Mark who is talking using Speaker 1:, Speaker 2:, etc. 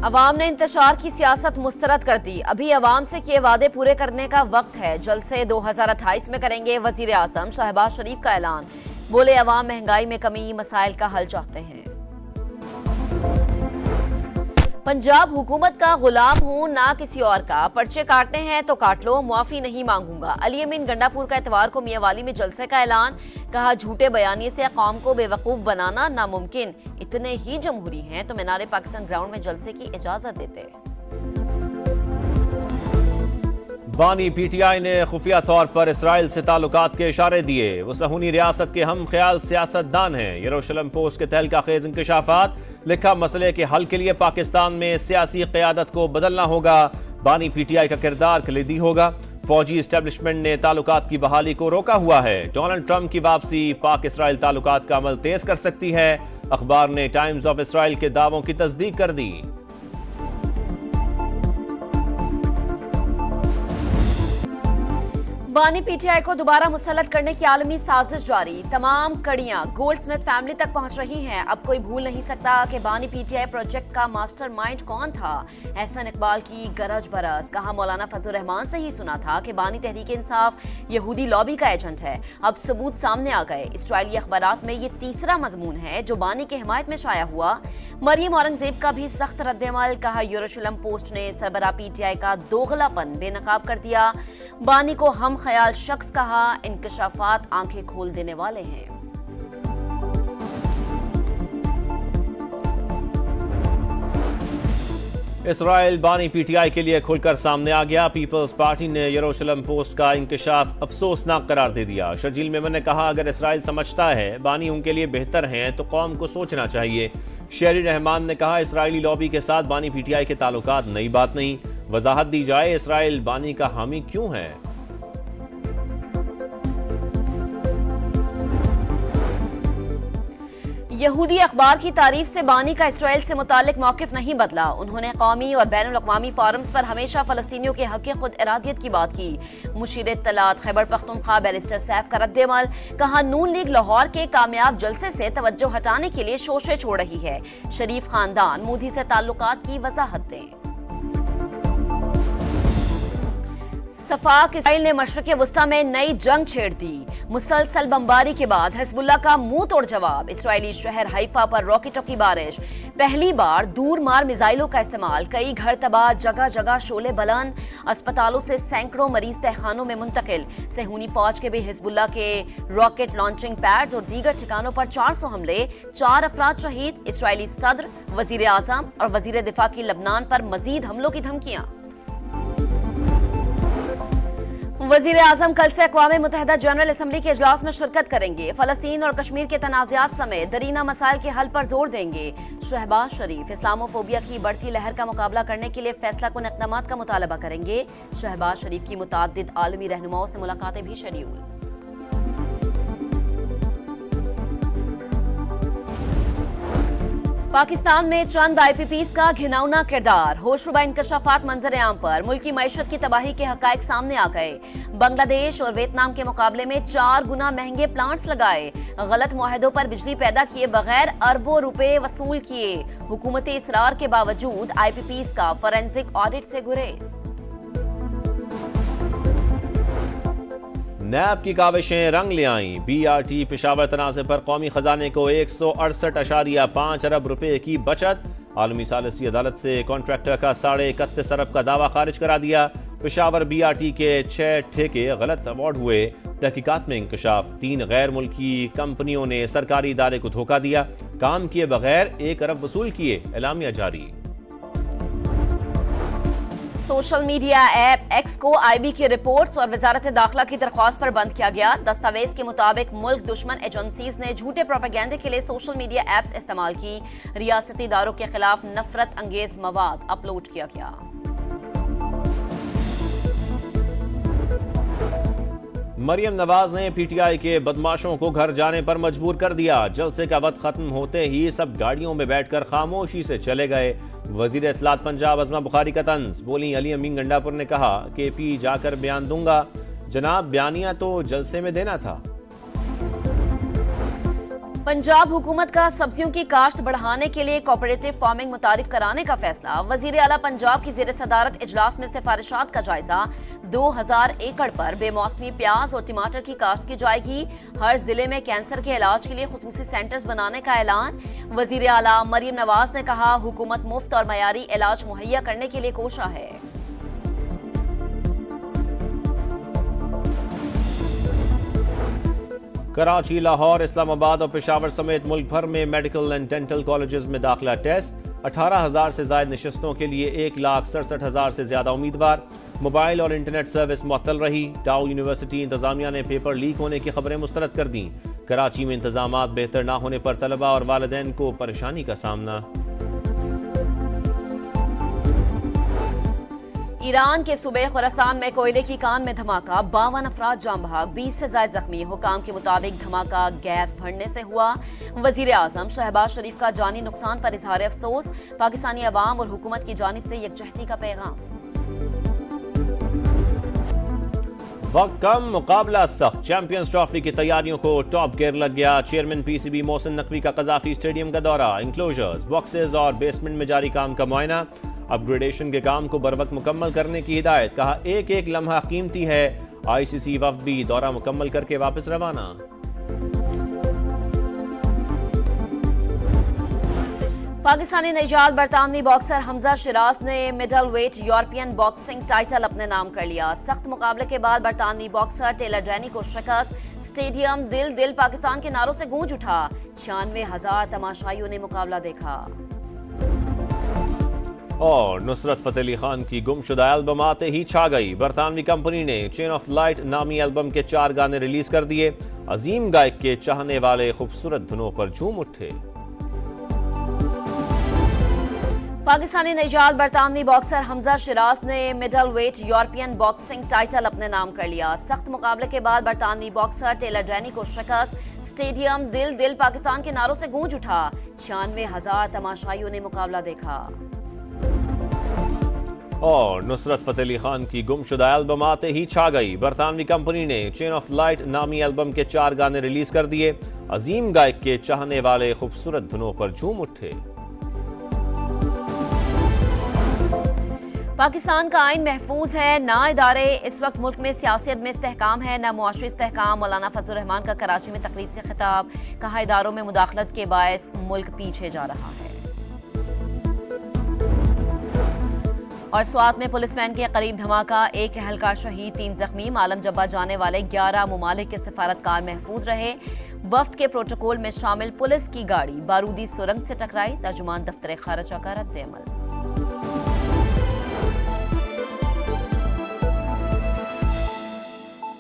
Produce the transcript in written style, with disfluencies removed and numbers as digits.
Speaker 1: अवाम ने इंतशार की सियासत मुस्तरद कर दी। अभी अवाम से किए वादे पूरे करने का वक्त है। जलसे 2028 में करेंगे वजीर आजम शहबाज शरीफ का ऐलान। बोले अवाम महंगाई में कमी, मसाइल का हल चाहते हैं। पंजाब हुकूमत का गुलाम हूं, ना किसी और का। पर्चे काटने हैं तो काट लो, मुआफी नहीं मांगूंगा। अली अमीन गंडापुर का इतवार को मियांवाली में जलसे का ऐलान। कहा, झूठे बयानी से कौम को बेवकूफ बनाना नामुमकिन। इतने ही जमहूरी हैं तो मीनार पाकिस्तान ग्राउंड में जलसे की इजाजत देते।
Speaker 2: बानी पीटीआई ने खुफिया तौर पर इसराइल से ताल्लुकात के इशारे दिए। वो सहूनी रियासत के हम ख्याल सियासतदान हैं। यरूशलेम पोस्ट के तहलका खेज इंकशाफात। लिखा, मसले के हल के लिए पाकिस्तान में सियासी क़यादत को बदलना होगा। बानी पीटीआई का किरदार कलीदी होगा। फौजी एस्टेब्लिशमेंट ने ताल्लुकात की बहाली को रोका हुआ है। डोनाल्ड ट्रंप की वापसी पाक इसराइल ताल्लुकात का अमल तेज कर सकती है। अखबार ने टाइम्स ऑफ इसराइल के दावों की तस्दीक कर दी।
Speaker 1: बानी पीटीआई को दोबारा मुसल्लत करने की आलमी साजिश जारी। तमाम कड़ियां गोल्डस्मिथ फैमिली तक पहुंच रही हैं। अब कोई भूल नहीं सकता कि बानी पीटीआई प्रोजेक्ट का मास्टरमाइंड कौन था। एहसन इकबाल की गरज बरस। कहा, मौलाना फजल रहमान से ही सुना था कि बानी तहरीक इंसाफ यहूदी लॉबी का एजेंट है। अब सबूत सामने आ गए। इसराइली अखबारात में ये तीसरा मजमून है जो बानी की हिमायत में शाया हुआ। मरियम औरंगजेब का भी सख्त रद्द-ए-अमल। कहा, यरूशलेम पोस्ट ने सरबराह पीटीआई का दोगलापन बेनकाब कर दिया। बानी को हम ख्याल शख्स कहा। इंकशाफात आंखें खोल देने वाले हैं।
Speaker 2: इसराइल बानी पीटीआई के लिए खुलकर सामने आ गया। पीपल्स पार्टी ने यरूशलेम पोस्ट का इंकशाफ अफसोसनाक करार दे दिया। शर्जील मेमन ने कहा, अगर इसराइल समझता है बानी उनके लिए बेहतर हैं तो कौम को सोचना चाहिए। शेरी रहमान ने कहा, इसराइली लॉबी के साथ बानी पीटीआई के ताल्लुकात नई बात नहीं। वजाहत दी जाए इसराइल बानी का हामी क्यों है।
Speaker 1: यहूदी अखबार की तारीफ से बानी का इसराइल से मुतालिक मौकिफ नहीं बदला। उन्होंने कौमी और बैनुल अक़वामी फोरम्स पर हमेशा फलस्तीनियों के हक़ खुद इरादियत की बात की। मुशीर इत्तलात खैबर पख्तूनख्वा बैरिस्टर सैफ का रद्द-ए-अमल। कहा, नून लीग लाहौर के कामयाब जलसे से तवज्जो हटाने के लिए शोशे छोड़ रही है। शरीफ खानदान मोदी से ताल्लुकात की वजाहत दें। सफाक इसराइल ने मशरिक़ वुस्ता में नई जंग छेड़ दी। मुसलसल बमबारी के बाद हिज़्बुल्लाह का मुंह तोड़ जवाब। इसराइली शहर हाइफा पर रॉकेटों की बारिश। पहली बार दूर मार मिसाइलों का इस्तेमाल। कई घर तबाह, जगह जगह शोले बुलंद। अस्पतालों से सैकड़ों मरीज तहखानों में मुंतकिल। सहूनी फौज के भी हिज़्बुल्लाह के रॉकेट लॉन्चिंग पैड्स और दीगर ठिकानों पर 400 हमले। 4 अफराद शहीद। इसराइली सदर, वजीर आजम और वजीर दिफा की लबनान पर मजीद हमलों की धमकियां। वजीर आजम कल से अक़वाम मुत्तहिदा जनरल असम्बली के इजलास में शिरकत करेंगे। फलस्तीन और कश्मीर के तनाज़ात समेत दरीना मसाइल के हल पर जोर देंगे। शहबाज शरीफ इस्लामोफोबिया की बढ़ती लहर का मुकाबला करने के लिए फैसला कुन इक़दामात का मुतालबा करेंगे। शहबाज शरीफ की मुताद्दिद आलमी रहनुमाओं से मुलाकातें भी शेड्यूल। पाकिस्तान में चंद IPPs का घिनौना किरदार। होशरुबा इंकशाफात मंजर आम पर। मुल्की मईशत की तबाही के हकायक सामने आ गए। बांग्लादेश और वियतनाम के मुकाबले में 4 गुना महंगे प्लांट्स लगाए। गलत मुआहदों पर बिजली पैदा किए बगैर अरबों रुपए वसूल किए। हुकूमती इसरार के बावजूद IPPs का फोरेंसिक ऑडिट से गुरेज।
Speaker 2: नैब की काविशें रंग ले आईं। BRT पेशावर तनाज़े पर कौमी खजाने को 168.5 अरब रुपए की बचत। आलमी सालिसी अदालत से कॉन्ट्रैक्टर का 31.5 अरब का दावा खारिज करा दिया। पेशावर BRT के 6 ठेके गलत अवार्ड हुए। तहकीकात में इंकशाफ। 3 गैर मुल्की कंपनियों ने सरकारी इदारे को धोखा दिया। काम किए बगैर 1 अरब वसूल किए। एलामिया जारी।
Speaker 1: सोशल मीडिया ऐप एक्स को IB की रिपोर्ट्स और वजारत दाखिला की दरख्वास्त पर बंद किया गया। दस्तावेज के मुताबिक मुल्क दुश्मन एजेंसीज ने झूठे प्रोपेगेंडे के लिए सोशल मीडिया ऐप्स इस्तेमाल की। रियासती इदारों के खिलाफ नफरत अंगेज मवाद अपलोड किया गया।
Speaker 2: मरियम नवाज ने PTI के बदमाशों को घर जाने पर मजबूर कर दिया। जलसे का वक्त खत्म होते ही सब गाड़ियों में बैठकर खामोशी से चले गए। वजीर इत्तलात पंजाब अज़मा बुखारी का तंज। बोली, अली अमीन गंडापुर ने कहा, KP जाकर बयान दूंगा। जनाब, बयानिया तो जलसे में देना था।
Speaker 1: पंजाब हुकूमत का सब्जियों की काश्त बढ़ाने के लिए कोऑपरेटिव फार्मिंग मुतारिफ कराने का फैसला। वजीर आला पंजाब की ज़ेर सदारत इजलास में सिफारिशात का जायजा। 2000 एकड़ पर बेमौसमी प्याज और टमाटर की काश्त की जाएगी। हर जिले में कैंसर के इलाज के लिए खुसूसी सेंटर्स बनाने का ऐलान। वजीर आला मरियम नवाज ने कहा, हुकूमत मुफ्त और मयारी इलाज मुहैया करने के लिए कोशा है।
Speaker 2: कराची, लाहौर, इस्लामाबाद और पेशावर समेत मुल्क भर में मेडिकल एंड डेंटल कॉलेजेस में दाखिला टेस्ट। 18,000 से ज्यादा नशिस्तों के लिए 1,67,000 से ज्यादा उम्मीदवार। मोबाइल और इंटरनेट सर्विस मुअत्तल रही। डाउ यूनिवर्सिटी इंतजामिया ने पेपर लीक होने की खबरें मुस्तरद कर दी। कराची में इंतजामात बेहतर न होने पर तलबा और वालिदैन को परेशानी का सामना।
Speaker 1: ईरान के सूबे खुरासान में कोयले की कान में धमाका। 52 अफराद जाम बहक, 20 से ज्यादा जख्मी। हुकाम के मुताबिक धमाका गैस भरने से हुआ। वजीर आजम शहबाज शरीफ का जानी नुकसान पर इजहार अफसोस। पाकिस्तानी अवाम और हुकूमत की जानिब से यकजहती का पैगाम।
Speaker 2: वक्त कम, मुकाबला सख्त। चैंपियंस ट्रॉफी की तैयारियों को टॉप गियर लग गया। चेयरमैन पीसीबी मोहसिन नकवी का कजाफी स्टेडियम का दौरा। इंक्लोजर्स, बॉक्सेस और बेसमेंट में जारी काम का मुआयना। अपग्रेडेशन के काम को बरवक्त मुकम्मल करने की हिदायत। कहा, एक एक लम्हा कीमती है। आईसीसी वफ्द भी दौरा मुकम्मल करके वापस रवाना।
Speaker 1: पाकिस्तानी निजात बरतानवी बॉक्सर हमजा शिराज ने middle wait European boxing title अपने नाम कर लिया। सख्त मुकाबले के बाद बरतानवी बॉक्सर टेलर डैनी को शिकस्त। स्टेडियम दिल दिल पाकिस्तान के नारों से गूंज उठा। 96,000 तमाशाइयों ने मुकाबला देखा।
Speaker 2: और नुसरत फतेह अली खान की गुमशुदा एल्बम आते ही छा गई। बरतानवी कंपनी ने चेन ऑफ लाइट नामी एल्बम के 4 गाने रिलीज कर दिए। अजीम गायक के चाहने वाले खूबसूरत धुनों पर झूम उठे।
Speaker 1: पाकिस्तानी निजात बरतानवी बॉक्सर हमजा शिराज ने middle wait European boxing title अपने नाम कर लिया। सख्त मुकाबले के बाद बरतानवी बॉक्सर टेलर डैनी को शिकस्त। स्टेडियम दिल दिल पाकिस्तान के नारों से गूंज उठा। 96,000 तमाशाइयों ने मुकाबला देखा।
Speaker 2: और नुसरत फतेह अली खान की गुमशुदा एल्बम आते ही छा गई। बरतानवी कंपनी ने चेन ऑफ लाइट नामी एल्बम के 4 गाने रिलीज कर दिए। अजीम गायक के चाहने वाले खूबसूरत धुनों पर झूम उठे।
Speaker 1: पाकिस्तान का आइन महफूज है, ना इदारे। इस वक्त मुल्क में सियासत में इस्तेहकाम है, ना मुआशरी इस्तेहकाम। मौलाना फजल रहमान का कराची में तकरीब से खिताब। कहा, इदारों में मुदाखलत के बायस मुल्क पीछे जा रहा है। और स्वात में पुलिस वैन के करीब धमाका। 1 एहलकार शहीद, 3 जख्मी। मालम जब्बा जाने वाले 11 मुमालिक के सफारतकार महफूज रहे। वफ्द के प्रोटोकॉल में शामिल पुलिस की गाड़ी बारूदी सुरंग से टकराई। तर्जुमान दफ्तर खारजा का रद्द अमल।